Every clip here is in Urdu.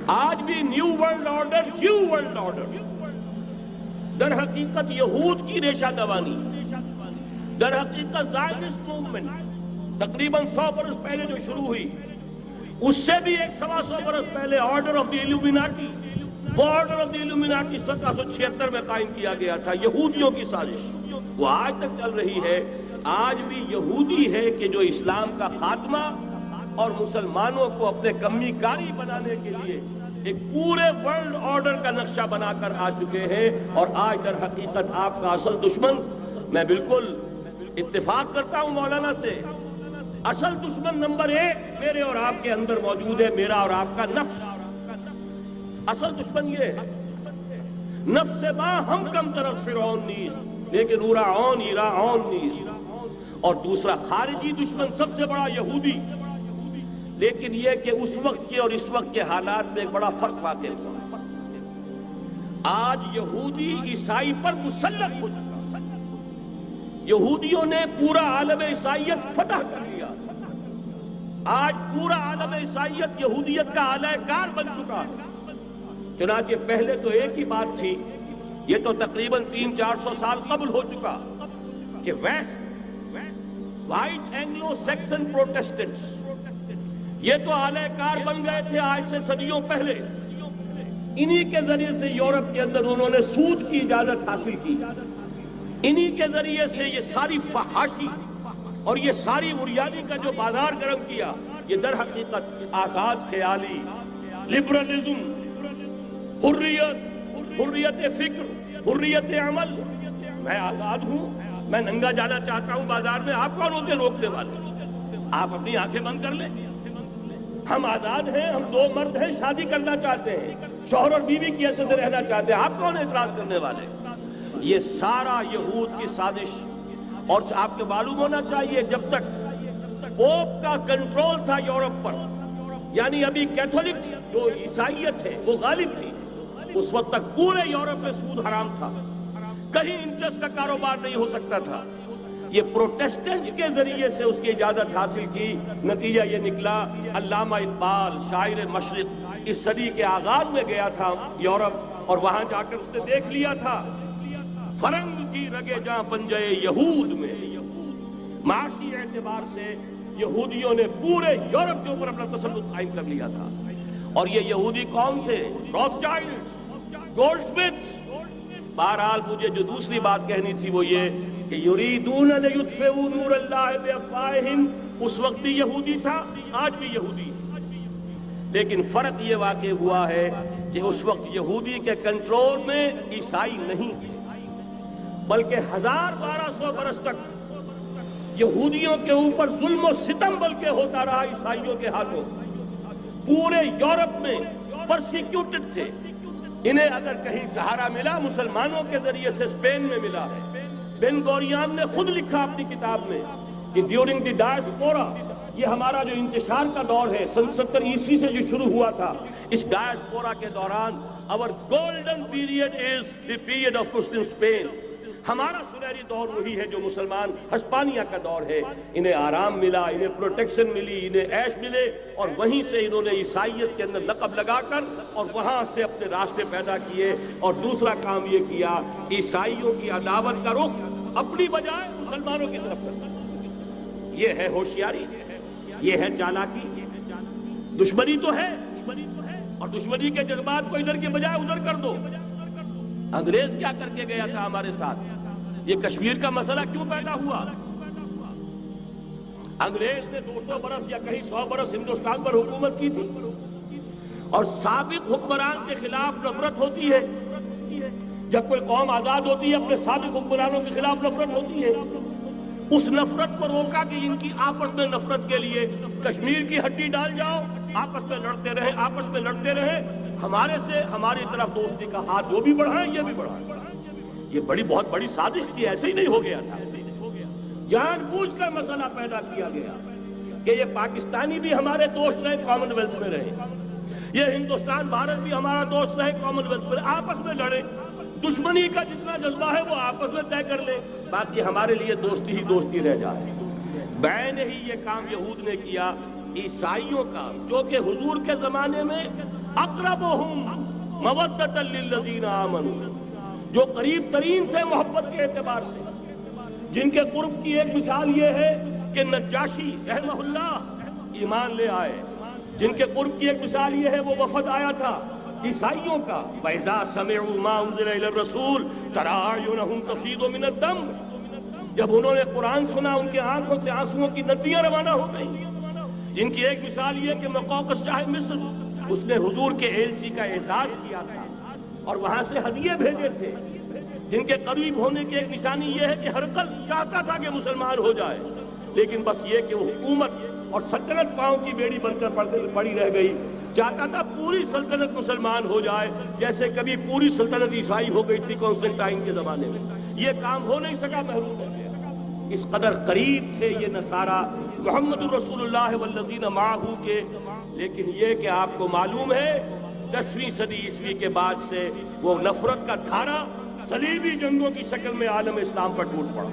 آج بھی new world order, new world order در حقیقت یہود کی ریشہ دوانی، در حقیقت زائنسٹ موومنٹ تقریباً 100 برس پہلے جو شروع ہوئی، اس سے بھی 100 برس پہلے آرڈر آف دی ایلومیناٹی، وہ آرڈر آف دی ایلومیناٹی 1776 میں قائم کیا گیا تھا، یہودیوں کی سازش، وہ آج تک چل رہی ہے۔ آج بھی یہودی ہے کہ جو اسلام کا خاتمہ اور مسلمانوں کو اپنے کمی کاری بنانے کے لیے ایک پورے ورلڈ آرڈر کا نقشہ بنا کر آ چکے ہیں، اور آج در حقیقت آپ کا اصل دشمن، میں بالکل اتفاق کرتا ہوں مولانا سے، اصل دشمن نمبر 1 میرے اور آپ کے اندر موجود ہے، میرا اور آپ کا نفس۔ اصل دشمن یہ ہے، نفس ما ہم کم طرف فرعون نیست لیکن اورعون ایرعون نیست۔ اور دوسرا خارجی دشمن سب سے بڑا یہودی، لیکن یہ کہ اس وقت کے اور اس وقت کے حالات میں ایک بڑا فرق واقع ہوا۔ آج یہودی عیسائی پر مسلط ہو چکا، یہودیوں نے پورا عالم عیسائیت فتح کر لیا، آج پورا عالم عیسائیت یہودیت کا اعلی کار بن چکا ہے۔ چنانچہ پہلے تو ایک ہی بات تھی، یہ تو تقریباً 300-400 سال قبل ہو چکا، کہ west white Anglo Saxon Protestants یہ تو اعلی کار بن گئے تھے آج سے صدیوں پہلے، انہی کے ذریعے سے یورپ کے اندر انہوں نے سود کی اجازت حاصل کی، انہی کے ذریعے سے یہ ساری فحاشی اور یہ ساری عریانی کا جو بازار گرم کیا، یہ در حقیقت آزاد خیالی، لبرلزم، حریت فکر، حریت عمل، میں آزاد ہوں، میں ننگا جانا چاہتا ہوں بازار میں، آپ کون ہوتے روکنے والے؟ آپ اپنی آنکھیں بند کر لیں، ہم آزاد ہیں، ہم 2 مرد ہیں، شادی کرنا چاہتے ہیں، شوہر اور بیوی کی حیثیت سے رہنا چاہتے ہیں، آپ کون اعتراض کرنے والے؟ یہ سارا یہود کی سازش، اور آپ کو معلوم ہونا چاہیے جب تک پوپ کا کنٹرول تھا یورپ پر، یعنی ابھی کیتھولک جو عیسائیت ہے وہ غالب تھی، اس وقت تک پورے یورپ میں سود حرام تھا، کہیں انٹرسٹ کا کاروبار نہیں ہو سکتا تھا۔ یہ پروٹیسٹنٹس کے ذریعے سے اس کی اجازت حاصل کی، نتیجہ یہ نکلا، علامہ اقبال شاعر مشرق اس صدی کے آغاز میں گیا تھا یورپ، اور وہاں جا کر اس نے دیکھ لیا تھا فرنگ کی رگے جاں پنجے یہود میں، معاشی اعتبار سے یہودیوں نے پورے یورپ کے اوپر اپنا تسلط قائم کر لیا تھا۔ اور یہ یہودی کون تھے؟ روتھشائلڈز، گولڈسمتھس۔ بہرحال مجھے جو دوسری بات کہنی تھی وہ یہ کہ یریدون لیطفئوا نور اللہ بافواہہم، اس وقت بھی یہودی تھا، آج بھی یہودی، لیکن فرق یہ واقع ہوا ہے کہ اس وقت یہودی کے کنٹرول میں عیسائی نہیں تھے، بلکہ 1200 برس تک یہودیوں کے اوپر ظلم و ستم بلکہ ہوتا رہا عیسائیوں کے ہاتھوں، پورے یورپ میں پرسیکیوٹڈ تھے۔ انہیں اگر کہیں سہارا ملا مسلمانوں کے ذریعے سے اسپین میں ملا ہے۔ بن گوریان نے خود لکھا اپنی کتاب میں کہ ڈیورنگ دی ڈائسپورا، یہ ہمارا جو انتشار کا دور ہے 70 عیسوی سے جو شروع ہوا تھا، اس ڈائسپورا کے دوران our golden period is the period of Muslim Spain، ہمارا سنہری دور وہی ہے جو مسلمان ہسپانیہ کا دور ہے۔ انہیں آرام ملا، انہیں پروٹیکشن ملی، انہیں عیش ملے، اور وہیں سے انہوں نے عیسائیت کے اندر لقب لگا کر اور وہاں سے اپنے راستے پیدا کیے۔ اور دوسرا کام یہ کیا، عیسائیوں کی عداوت کا رخ اپنی بجائے مسلمانوں کی طرف کرنا۔ یہ ہے ہوشیاری، یہ ہے چالاکی۔ دشمنی تو ہے، اور دشمنی کے جذبات کو ادھر کے بجائے ادھر کر دو۔ انگریز کیا کر کے گیا تھا ہمارے ساتھ؟ یہ کشمیر کا مسئلہ کیوں پیدا ہوا؟ انگریز نے 200 برس یا کہیں 100 برس ہندوستان پر حکومت کی تھی، اور سابق حکمران کے خلاف نفرت ہوتی ہے۔ جب کوئی قوم آزاد ہوتی ہے اپنے سابق حکمرانوں کے خلاف نفرت ہوتی ہے۔ اس نفرت کو روکا کہ ان کی آپس میں نفرت کے لیے کشمیر کی ہڈی ڈال جاؤ، آپس میں لڑتے رہے، آپس میں لڑتے رہے، ہمارے سے ہماری طرف دوستی کا ہاتھ جو بھی بڑھائیں یہ بھی بڑھائیں۔ یہ بہت بڑی سازش تھی، ایسے ہی نہیں ہو گیا تھا، جان بوجھ کر مسئلہ پیدا کیا گیا کہ یہ پاکستانی بھی ہمارے دوست رہے، کامن ویلتھ میں رہے، یہ ہندوستان بھارت بھی ہمارا دوست رہے، کامن ویلتھ میں، آپس میں لڑے، دشمنی کا جتنا جذبہ ہے وہ آپس میں طے کر لیں، باقی ہمارے لیے دوستی ہی دوستی رہ جائے۔ بعین ہی یہ کام یہود نے کیا عیسائیوں کا، جو کہ حضور کے زمانے میں اقربہم مودۃ للذین آمنوا، جو قریب ترین تھے محبت کے اعتبار سے، جن کے قرب کی ایک مثال یہ ہے کہ نجاشی رحمہ اللہ ایمان لے آئے، جن کے قرب کی ایک مثال یہ ہے وہ وفد آیا تھا عیسائیوں کا، وَإِذَا سَمِعُوا مَا أُنزِلَ إِلَى الرَّسُولِ تَرَىٰ أَعْيُنَهُمْ تَفِيضُ مِنَ الدَّمْعِ، جب انہوں نے قرآن سنا ان کے آنکھوں سے آنسوؤں کی ندیاں روانہ ہو گئیں۔ جن کی ایک مثال یہ کہ مقوقس شاہ مصر، اس نے حضور کے ایلچی کا اعزاز کیا تھا اور وہاں سے ہدیے بھیجے تھے۔ جن کے قریب ہونے کی ایک نشانی یہ ہے کہ ہرقل چاہتا تھا کہ مسلمان ہو جائے، لیکن بس یہ کہ وہ حکومت اور سلطنت پاؤں کی بیڑی بن کر پڑی رہ گئی۔ چاہتا تھا پوری سلطنت مسلمان ہو جائے، جیسے کبھی پوری سلطنت عیسائی ہو گئی تھی کانسٹنٹائن کے زمانے میں۔ یہ کام ہو نہیں سکا، محروم ہو گیا۔ اس قدر قریب تھے یہ نصارہ محمد الرسول اللہ والذین معہ کے، لیکن یہ کہ آپ کو معلوم ہے 10ویں صدی عیسوی کے بعد سے وہ نفرت کا دھارا صلیبی جنگوں کی شکل میں عالم اسلام پر ٹوٹ پڑا،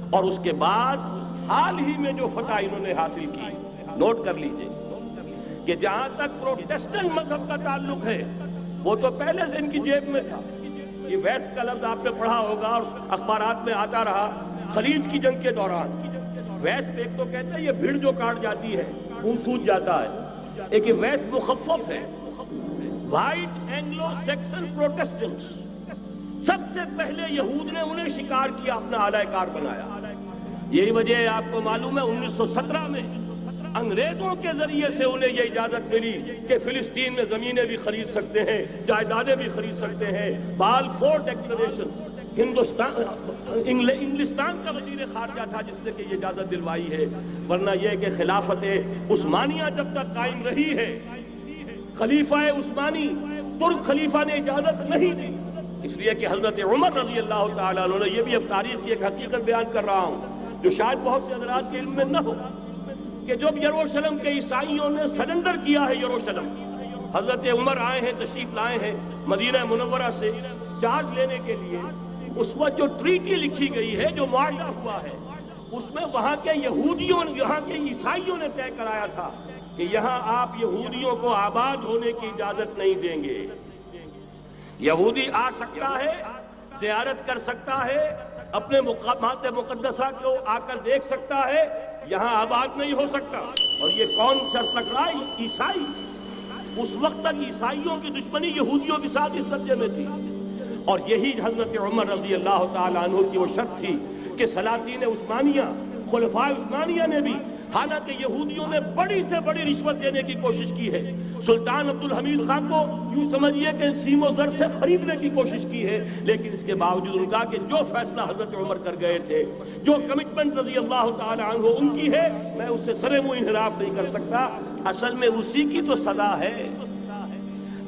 اور اس کے بعد حال ہی میں جو فتح انہوں نے حاصل کی، نوٹ کر لیجئے کہ جہاں تک پروٹیسٹنٹ مذہب کا تعلق ہے وہ تو پہلے سے ان کی جیب میں تھا۔ یہ ویسٹ کا لفظ آپ نے پڑھا ہوگا اور اخبارات میں آتا رہا خلیج کی جنگ کے دوران۔ ویسٹ ایک تو کہتے ہیں یہ بھیڑ جو کاٹ جاتی ہے منہ سوج جاتا ہے، ایک ویسٹ مخفف ہے، وائٹ اینگلو سیکسن پروٹیسٹنٹس۔ سب سے پہلے یہود نے انہیں شکار کیا، اپنا اعلی کار بنایا۔ یہی وجہ ہے، آپ کو معلوم ہے 1917 میں انگریزوں کے ذریعے سے انہیں یہ اجازت ملی کہ فلسطین میں زمینیں بھی خرید سکتے ہیں، جائیدادیں بھی خرید سکتے ہیں۔ بالفور ڈیکلریشن، انگلستان کا وزیر خارجہ تھا جس نے کہ یہ اجازت دلوائی ہے، ورنہ یہ کہ خلافت عثمانیہ جب تک قائم رہی ہے، خلیفہ عثمانی ترک خلیفہ نے اجازت نہیں دی، اس لیے کہ حضرت عمر رضی اللہ تعالیٰ عنہ نے، یہ بھی اب تاریخ کی ایک حقیقت بیان کر رہا ہوں جو شاید بہت سے حضرات کے علم میں نہ ہو، کہ جب یروشلم کے عیسائیوں نے سرنڈر کیا ہے یروشلم، حضرت عمر آئے ہیں، تشریف لائے ہیں مدینہ منورہ سے چارج لینے کے لیے، اس وقت جو ٹریٹی لکھی گئی ہے، جو معاہدہ ہوا ہے، اس میں وہاں کے یہودیوں، یہاں کے عیسائیوں نے طے کرایا تھا کہ یہاں آپ یہودیوں کو آباد ہونے کی اجازت نہیں دیں گے۔ یہودی آ سکتا ہے، زیارت کر سکتا ہے، اپنے مقامات مقدسہ کو آ کر دیکھ سکتا ہے، یہاں آباد نہیں ہو سکتا۔ اور یہ کون شرط رکھ رہا ہے؟ عیسائی۔ اس وقت تک عیسائیوں کی دشمنی یہودیوں کے ساتھ اس درجے میں تھی، اور یہی حضرت عمر رضی اللہ تعالیٰ عنہ کی وہ شرط تھی کہ سلاطین عثمانیہ، خلفاء عثمانیہ نے بھی، حالانکہ یہودیوں نے بڑی سے بڑی رشوت دینے کی کوشش کی ہے، سلطان عبدالحمید خان کو یوں سمجھیے کہ سیم و زر سے خریدنے کی کوشش کی ہے، لیکن اس کے باوجود ان کا کہ جو فیصلہ حضرت عمر کر گئے تھے، جو کمٹمنٹ رضی اللہ تعالیٰ عنہ ان کی ہے، میں اس سے سرے منہ انحراف نہیں کر سکتا۔ اصل میں اسی کی تو صدا ہے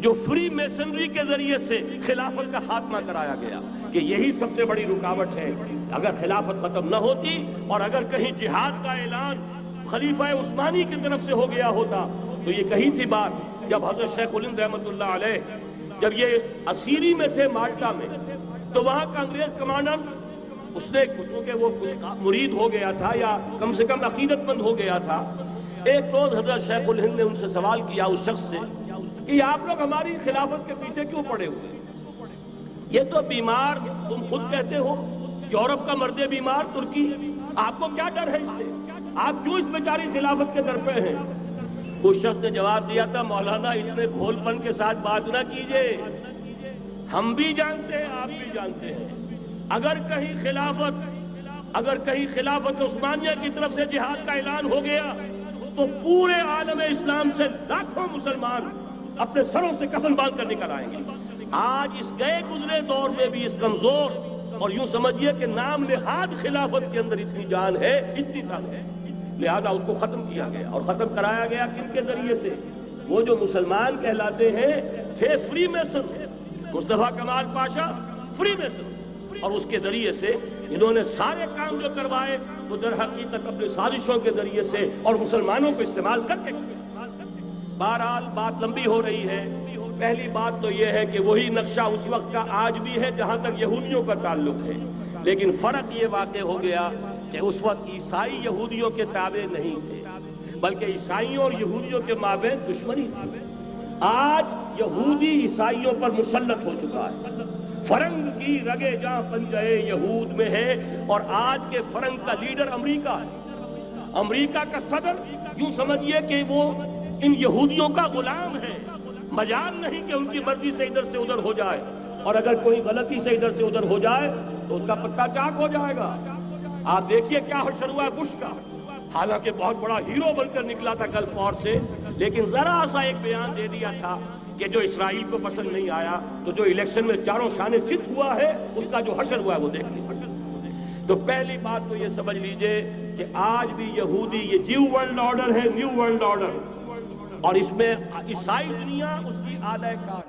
جو فری میسنری کے ذریعے سے خلافت کا خاتمہ کرایا گیا، کہ یہی سب سے بڑی رکاوٹ ہے۔ اگر خلافت ختم نہ ہوتی اور اگر کہیں جہاد کا اعلان خلیفہ عثمانی کی طرف سے ہو گیا ہوتا تو یہ کہی تھی بات، جب حضرت شیخ الہند رحمۃ اللہ علیہ جب یہ اسیری میں تھے مالٹا میں، تو وہاں کا انگریز کمانڈنٹ، اس نے کیونکہ وہ مرید ہو گیا تھا یا کم سے کم عقیدت مند ہو گیا تا، ایک روز حضرت شیخ الہند نے ان سے سوال کیا اس شخص سے کہ آپ لوگ ہماری خلافت کے پیچھے کیوں پڑے ہوئے؟ یہ تو بیمار، تم خود کہتے ہو یورپ کا مرد بیمار ترکی، آپ کو کیا ڈر ہے اس سے؟ آپ کیوں اس بیچاری خلافت کے در پہ ہیں؟ اس شخص نے جواب دیا تھا، مولانا اتنے بھول پن کے ساتھ بات نہ کیجئے، ہم بھی جانتے ہیں، آپ بھی جانتے ہیں، اگر کہیں خلافت عثمانیہ کی طرف سے جہاد کا اعلان ہو گیا تو پورے عالم اسلام سے لاکھوں مسلمان اپنے سروں سے کفن باندھ کر نکل آئیں گے۔ آج اس گئے گزرے دور میں بھی اس کمزور اور یوں سمجھیے کہ نام نہاد خلافت کے اندر اتنی جان ہے، اتنی طاقت ہے، لہذا اس کو ختم کیا گیا، اور ختم کرایا گیا کن کے ذریعے سے؟ وہ جو مسلمان کہلاتے ہیں تھے فری میسن، مصطفیٰ کمال پاشا فری میسن، اور اس کے ذریعے سے انہوں نے سارے کام جو کروائے وہ در حقیقت اپنی سازشوں کے ذریعے سے اور مسلمانوں کو استعمال کر کے۔ بہرحال بات لمبی ہو رہی ہے، پہلی بات تو یہ ہے کہ وہی نقشہ اس وقت کا آج بھی ہے جہاں تک یہودیوں کا تعلق ہے، لیکن فرق یہ واقع ہو گیا کہ اس وقت عیسائی یہودیوں کے تابع نہیں تھے، بلکہ عیسائیوں اور یہودیوں کے مابین دشمنی تھی۔ آج یہودی عیسائیوں پر مسلط ہو چکا ہے. فرنگ کی رگے جہاں پنجے یہود میں ہے، اور آج کے فرنگ کا لیڈر امریکہ ہے. امریکہ کا صدر یوں سمجھیے کہ وہ ان یہودیوں کا غلام ہے. مجال نہیں کہ ان کی مرضی سے ادھر سے ادھر ہو جائے، اور اگر کوئی غلطی سے ادھر سے ادھر ہو جائے تو اس کا پتہ چاک ہو جائے گا. آپ دیکھیے کیا حشر ہوا ہے بش کا. حالانکہ بہت بڑا ہیرو بن کر نکلا تھا گلف وار سے، لیکن ذرا سا ایک بیان دے دیا تھا کہ جو اسرائیل کو پسند نہیں آیا، تو جو الیکشن میں چاروں شانے چت ہوا ہے اس کا جو حشر ہوا ہے وہ دیکھ لیجیے. تو پہلی بات تو یہ سمجھ لیجئے کہ آج بھی یہودی یہ نیو ورلڈ آرڈر ہے، نیو ورلڈ آرڈر، اور اس میں عیسائی دنیا اس کی آلہ کار